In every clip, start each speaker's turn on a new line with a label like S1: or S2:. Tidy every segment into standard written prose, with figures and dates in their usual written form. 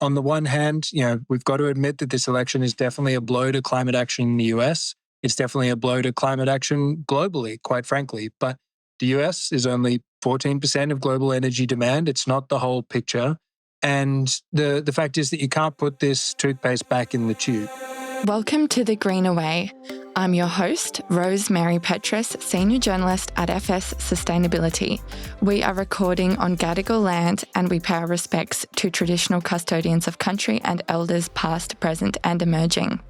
S1: on the one hand, we've got to admit that this election is definitely a blow to climate action in the US. It's definitely a blow to climate action globally, quite frankly. But the US is only 14% of global energy demand. It's not the whole picture. And the fact is that you can't put this toothpaste back in the tube.
S2: Welcome to The Greener Way. I'm your host, Rosemary Petrus, Senior Journalist at FS Sustainability. We are recording on Gadigal land and we pay our respects to traditional custodians of country and elders past, present and emerging.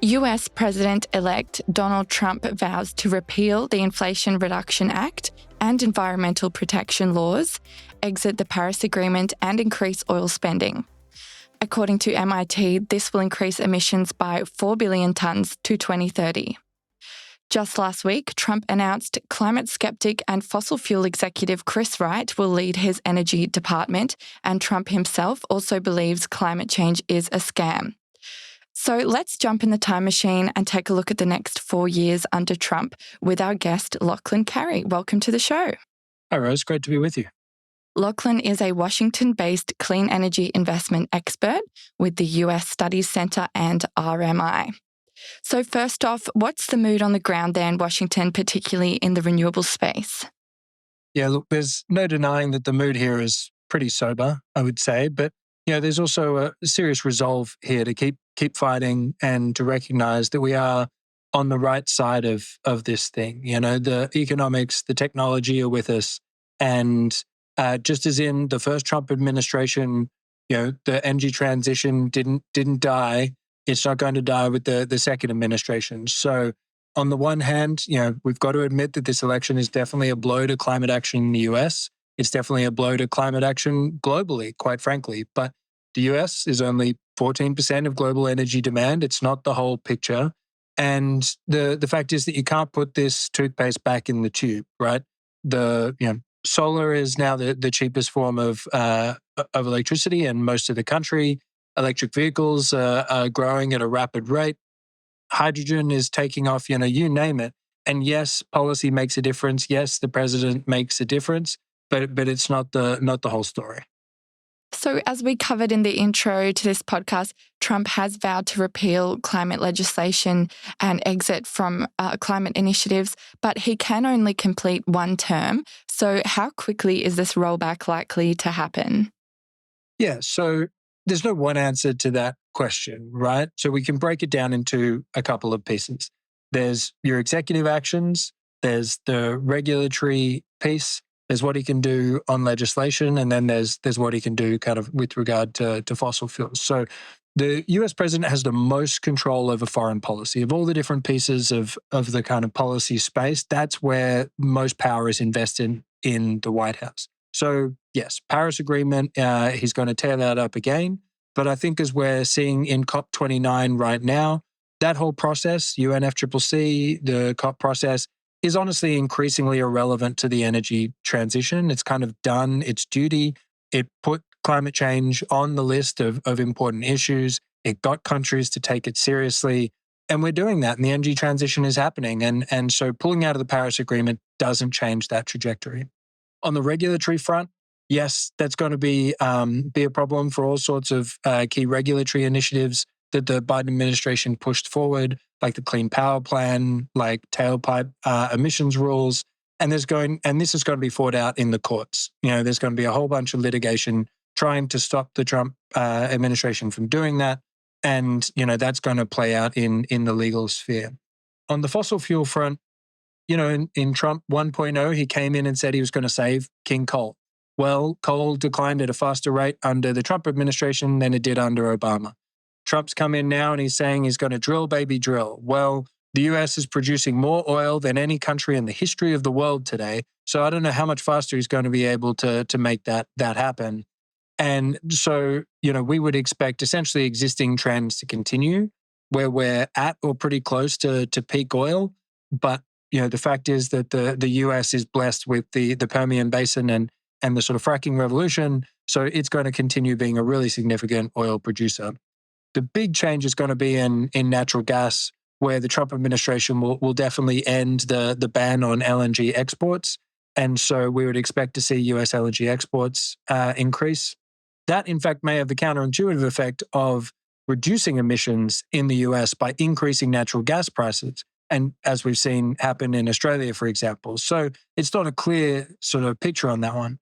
S2: US President-elect Donald Trump vows to repeal the Inflation Reduction Act and environmental protection laws, exit the Paris Agreement and increase oil spending. According to MIT, this will increase emissions by 4 billion tonnes to 2030. Just last week, Trump announced climate skeptic and fossil fuel executive Chris Wright will lead his energy department, and Trump himself also believes climate change is a scam. So let's jump in the time machine and take a look at the next 4 years under Trump with our guest, Lachlan Carey. Welcome to the show.
S1: Hi, Rose. Great to be with you.
S2: Lachlan is a Washington-based clean energy investment expert with the US Studies Centre and RMI. So first off, what's the mood on the ground there in Washington, particularly in the renewable space?
S1: Yeah, look, there's no denying that the mood here is pretty sober, I would say. But, there's also a serious resolve here to keep fighting and to recognise that we are on the right side of this thing. The economics, the technology are with us. And just as in the first Trump administration, the energy transition didn't die. It's not going to die with the second administration. So on the one hand, we've got to admit that this election is definitely a blow to climate action in the US. It's definitely a blow to climate action globally, quite frankly. But the US is only 14% of global energy demand. It's not the whole picture. And the fact is that you can't put this toothpaste back in the tube, right? Solar is now the cheapest form of electricity in most of the country. Electric vehicles are growing at a rapid rate. Hydrogen is taking off, you name it. And yes, policy makes a difference. Yes, the president makes a difference, but it's not the whole story.
S2: So as we covered in the intro to this podcast, Trump has vowed to repeal climate legislation and exit from climate initiatives, but he can only complete one term. So how quickly is this rollback likely to happen?
S1: Yeah, so there's no one answer to that question, right? So we can break it down into a couple of pieces. There's your executive actions, there's the regulatory piece, there's what he can do on legislation, and then there's what he can do kind of with regard to fossil fuels. So the US president has the most control over foreign policy. Of all the different pieces of the kind of policy space, that's where most power is invested in the White House. So yes, Paris Agreement, he's going to tear that up again. But I think as we're seeing in COP29 right now, that whole process, UNFCCC, the COP process, is honestly increasingly irrelevant to the energy transition. It's kind of done its duty. It put climate change on the list of important issues. It got countries to take it seriously. And we're doing that, and the energy transition is happening. And so pulling out of the Paris Agreement doesn't change that trajectory. On the regulatory front, yes, that's going to be a problem for all sorts of key regulatory initiatives that the Biden administration pushed forward, like the Clean Power Plan, like tailpipe emissions rules. And this is going to be fought out in the courts. There's going to be a whole bunch of litigation trying to stop the Trump administration from doing that. And, that's going to play out in the legal sphere. On the fossil fuel front, in Trump 1.0, he came in and said he was going to save King coal. Well, coal declined at a faster rate under the Trump administration than it did under Obama. Trump's come in now and he's saying he's going to drill, baby, drill. Well, the US is producing more oil than any country in the history of the world today. So I don't know how much faster he's going to be able to make that happen. And so, we would expect essentially existing trends to continue where we're at or pretty close to peak oil. But, the fact is that the US is blessed with the Permian Basin and the sort of fracking revolution. So it's going to continue being a really significant oil producer. The big change is going to be in natural gas, where the Trump administration will definitely end the ban on LNG exports. And so we would expect to see US LNG exports increase. that in fact may have the counterintuitive effect of reducing emissions in the US by increasing natural gas prices. And as we've seen happen in Australia, for example. So it's not a clear sort of picture on that one.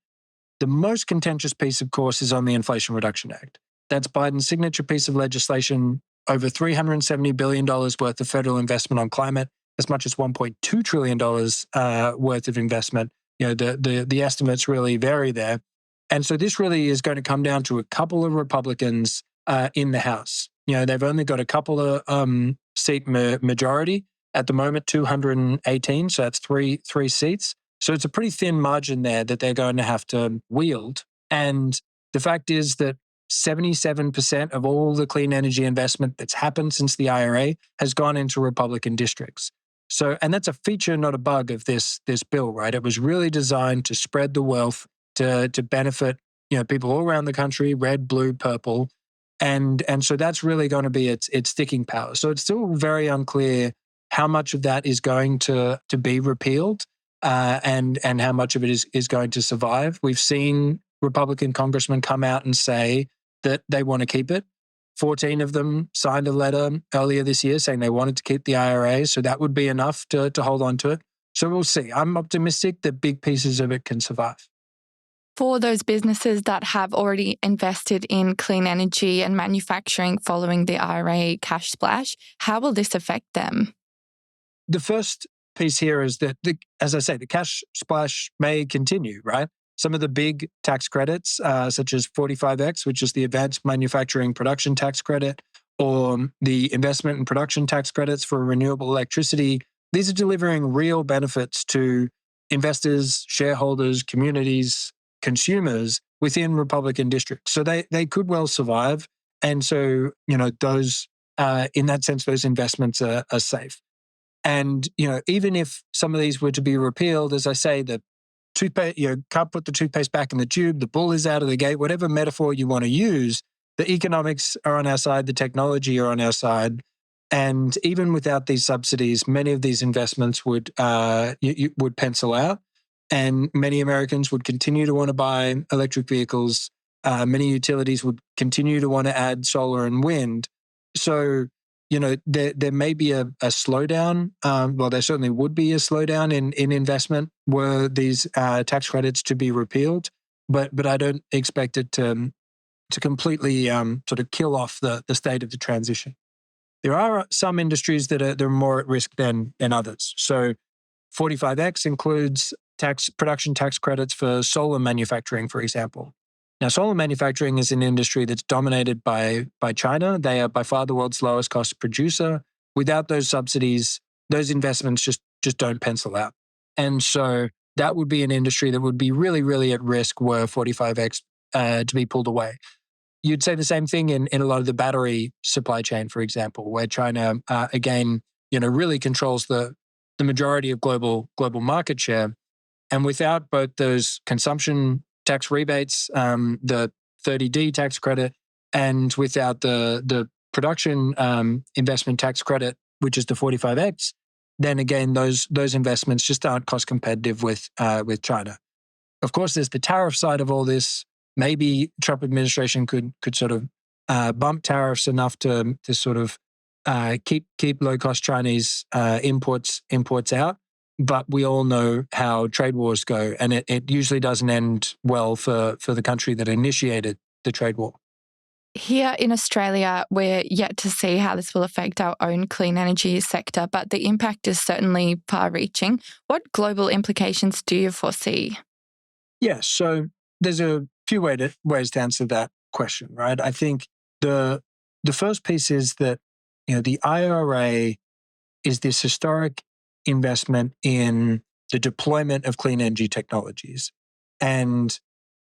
S1: The most contentious piece, of course, is on the Inflation Reduction Act. That's Biden's signature piece of legislation, over $370 billion worth of federal investment on climate, as much as $1.2 trillion worth of investment. The estimates really vary there. And so this really is going to come down to a couple of Republicans in the House. They've only got a couple of seat majority at the moment, 218. So that's three seats. So it's a pretty thin margin there that they're going to have to wield. And the fact is that 77% of all the clean energy investment that's happened since the IRA has gone into Republican districts. So, and that's a feature, not a bug of this bill, right? It was really designed to spread the wealth to benefit, people all around the country, red, blue, purple. And so that's really going to be its sticking power. So it's still very unclear how much of that is going to be repealed and how much of it is going to survive. We've seen Republican congressmen come out and say that they want to keep it. 14 of them signed a letter earlier this year saying they wanted to keep the IRA, so that would be enough to hold on to it. So we'll see. I'm optimistic that big pieces of it can survive.
S2: For those businesses that have already invested in clean energy and manufacturing following the IRA cash splash, how will this affect them?
S1: The first piece here is that, as I say, the cash splash may continue, right? Some of the big tax credits, such as 45X, which is the Advanced Manufacturing Production Tax Credit, or the Investment and Production Tax Credits for renewable electricity, these are delivering real benefits to investors, shareholders, communities, consumers within Republican districts. So they could well survive. And so, those, in that sense, those investments are safe. And, even if some of these were to be repealed, as I say, the toothpaste, can't put the toothpaste back in the tube, the bull is out of the gate, whatever metaphor you want to use, the economics are on our side, the technology are on our side. And even without these subsidies, many of these investments would pencil out. And many Americans would continue to want to buy electric vehicles. Many utilities would continue to want to add solar and wind. So, there may be a slowdown. Well, there certainly would be a slowdown in investment were these tax credits to be repealed. But I don't expect it to completely sort of kill off the state of the transition. There are some industries that are more at risk than others. So 45X includes production tax credits for solar manufacturing, for example. Now, solar manufacturing is an industry that's dominated by China. They are by far the world's lowest cost producer. Without those subsidies, those investments just don't pencil out. And so that would be an industry that would be really, really at risk were 45X to be pulled away. You'd say the same thing in a lot of the battery supply chain, for example, where China, again, really controls the majority of global market share. And without both those consumption tax rebates, the 30D tax credit, and without the production investment tax credit, which is the 45X, then again, those investments just aren't cost competitive with China. Of course, there's the tariff side of all this. Maybe Trump administration could sort of bump tariffs enough to sort of keep low cost Chinese imports out. But we all know how trade wars go, and it usually doesn't end well for the country that initiated the trade war.
S2: Here in Australia, we're yet to see how this will affect our own clean energy sector, but the impact is certainly far-reaching. What global implications do you foresee?
S1: Yes, so there's a few ways to answer that question, right? I think the first piece is that the IRA is this historic investment in the deployment of clean energy technologies. And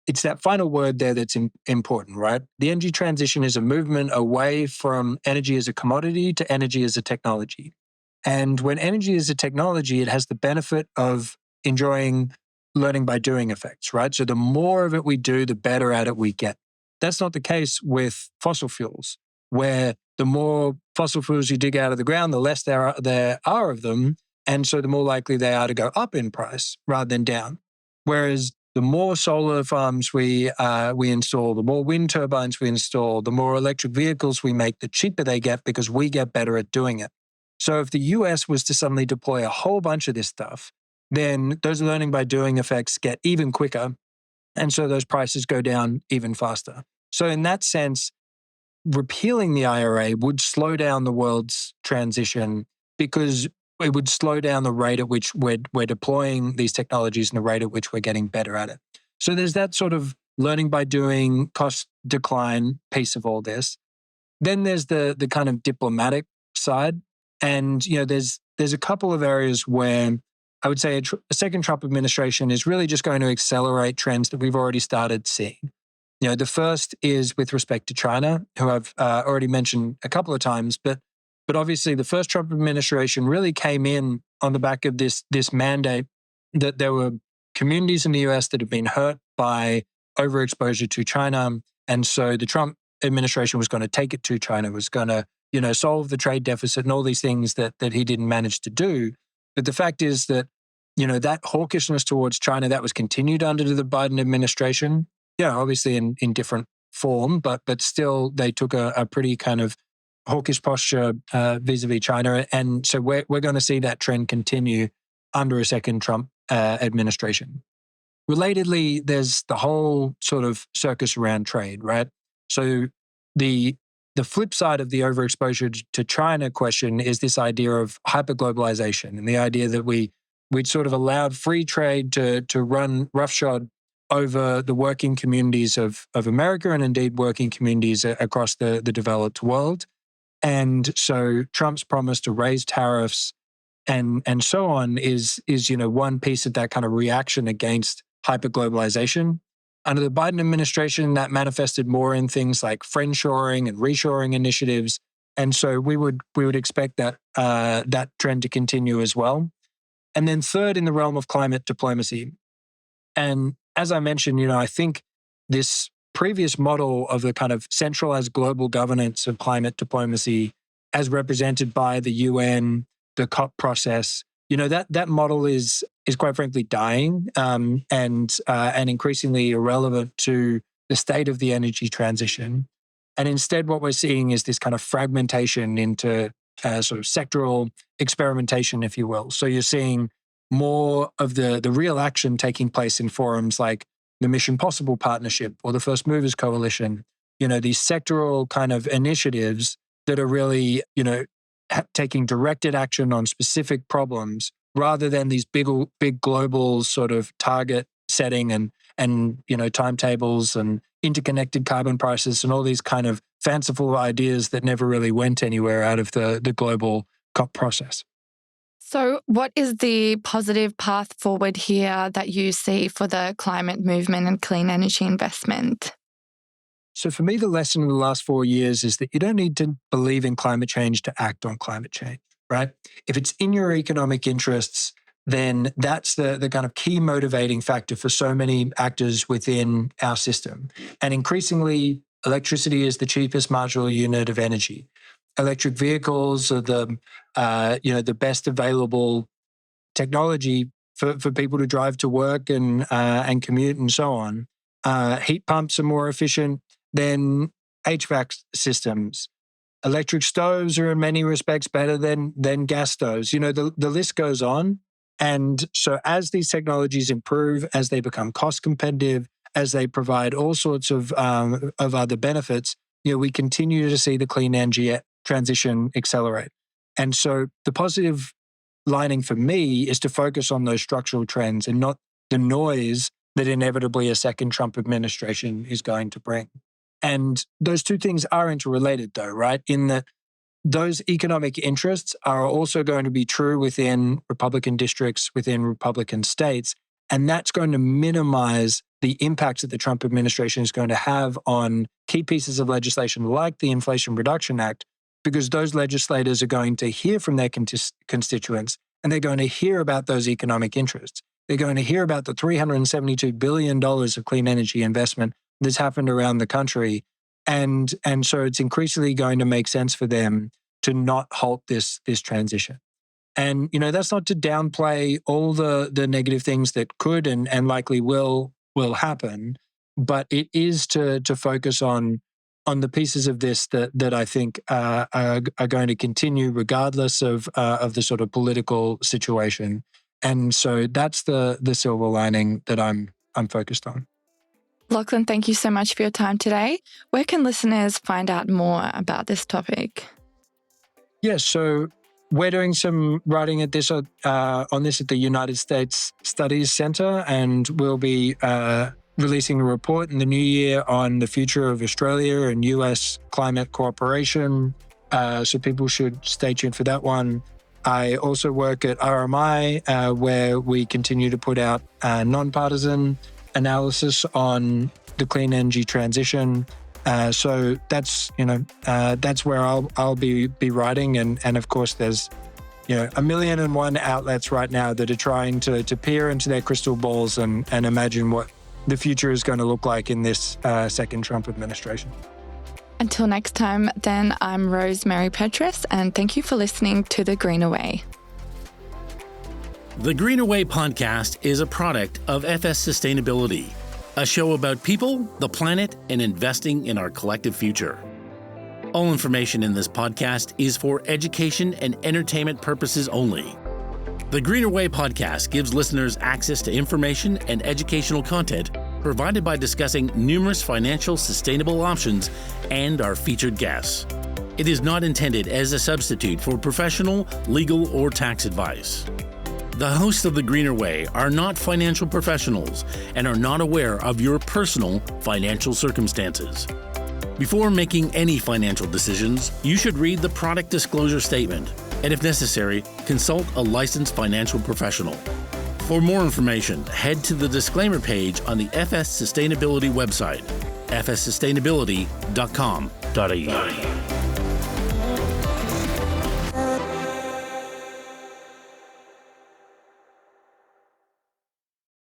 S1: it's that final word there that's important, right? The energy transition is a movement away from energy as a commodity to energy as a technology. And when energy is a technology, it has the benefit of enjoying learning by doing effects, right? So the more of it we do, the better at it we get. That's not the case with fossil fuels, where the more fossil fuels you dig out of the ground, the less there are of them. And so the more likely they are to go up in price rather than down. Whereas the more solar farms we install, the more wind turbines we install, the more electric vehicles we make, the cheaper they get because we get better at doing it. So if the US was to suddenly deploy a whole bunch of this stuff, then those learning by doing effects get even quicker. And so those prices go down even faster. So in that sense, repealing the IRA would slow down the world's transition because it would slow down the rate at which we're deploying these technologies and the rate at which we're getting better at it. So there's that sort of learning by doing, cost decline piece of all this. Then there's the kind of diplomatic side. And, there's a couple of areas where I would say a second Trump administration is really just going to accelerate trends that we've already started seeing. The first is with respect to China, who I've already mentioned a couple of times, but obviously the first Trump administration really came in on the back of this mandate that there were communities in the US that have been hurt by overexposure to China. And so the Trump administration was going to take it to China, was going to, solve the trade deficit and all these things that he didn't manage to do. But the fact is that, that hawkishness towards China, that was continued under the Biden administration. Obviously in different form, but still they took a pretty kind of hawkish posture vis-a-vis China. And so we're going to see that trend continue under a second Trump administration. Relatedly, there's the whole sort of circus around trade, right? So the flip side of the overexposure to China question is this idea of hyperglobalization and the idea that we'd sort of allowed free trade to run roughshod over the working communities of America and indeed working communities across the developed world. And so Trump's promise to raise tariffs and so on is one piece of that kind of reaction against hyperglobalization. Under the Biden administration, that manifested more in things like friendshoring and reshoring initiatives. And so we would expect that that trend to continue as well. And then third, in the realm of climate diplomacy. And as I mentioned, I think this previous model of the kind of centralized global governance of climate diplomacy as represented by the UN, the COP process, that model is quite frankly dying and increasingly irrelevant to the state of the energy transition. And instead, what we're seeing is this kind of fragmentation into sort of sectoral experimentation, if you will. So you're seeing more of the real action taking place in forums like the Mission Possible Partnership or the First Movers Coalition, these sectoral kind of initiatives that are really, taking directed action on specific problems rather than these big global sort of target setting and timetables and interconnected carbon prices and all these kind of fanciful ideas that never really went anywhere out of the global COP process.
S2: So what is the positive path forward here that you see for the climate movement and clean energy investment?
S1: So for me, the lesson in the last 4 years is that you don't need to believe in climate change to act on climate change, right? If it's in your economic interests, then that's the kind of key motivating factor for so many actors within our system. And increasingly, electricity is the cheapest marginal unit of energy. Electric vehicles are the best available technology for people to drive to work and commute and so on. Heat pumps are more efficient than HVAC systems. Electric stoves are in many respects better than gas stoves. The list goes on. And so as these technologies improve, as they become cost competitive, as they provide all sorts of other benefits, we continue to see the clean energy transition accelerate. And so the positive lining for me is to focus on those structural trends and not the noise that inevitably a second Trump administration is going to bring. And those two things are interrelated though, right? In that those economic interests are also going to be true within Republican districts, within Republican states. And that's going to minimize the impacts that the Trump administration is going to have on key pieces of legislation like the Inflation Reduction Act, because those legislators are going to hear from their constituents and they're going to hear about those economic interests. They're going to hear about the $372 billion of clean energy investment that's happened around the country. And so it's increasingly going to make sense for them to not halt this transition. And, that's not to downplay all the negative things that could and likely will will happen. But it is to focus on the pieces of this that I think are going to continue regardless of the sort of political situation. And so that's the silver lining that I'm focused on.
S2: Lachlan, thank you so much for your time today. Where can listeners find out more about this topic?
S1: Yeah, so we're doing some writing at this on this at the United States Studies Center, and we'll be releasing a report in the new year on the future of Australia and US climate cooperation. So people should stay tuned for that one. I also work at RMI, where we continue to put out nonpartisan analysis on the clean energy transition. So that's where I'll be writing, and of course there's 1,000,001 outlets right now that are trying to peer into their crystal balls and imagine what the future is going to look like in this second Trump administration.
S2: Until next time, then, I'm Rosemary Petrus, and thank you for listening to The Greener Way.
S3: The Greener Way podcast is a product of FS Sustainability, a show about people, the planet, and investing in our collective future. All information in this podcast is for education and entertainment purposes only. The Greener Way podcast gives listeners access to information and educational content provided by discussing numerous financial sustainable options and our featured guests. It is not intended as a substitute for professional, legal, or tax advice. The hosts of The Greener Way are not financial professionals and are not aware of your personal financial circumstances. Before making any financial decisions, you should read the product disclosure statement and, if necessary, consult a licensed financial professional. For more information, head to the disclaimer page on the FS Sustainability website, fssustainability.com.au.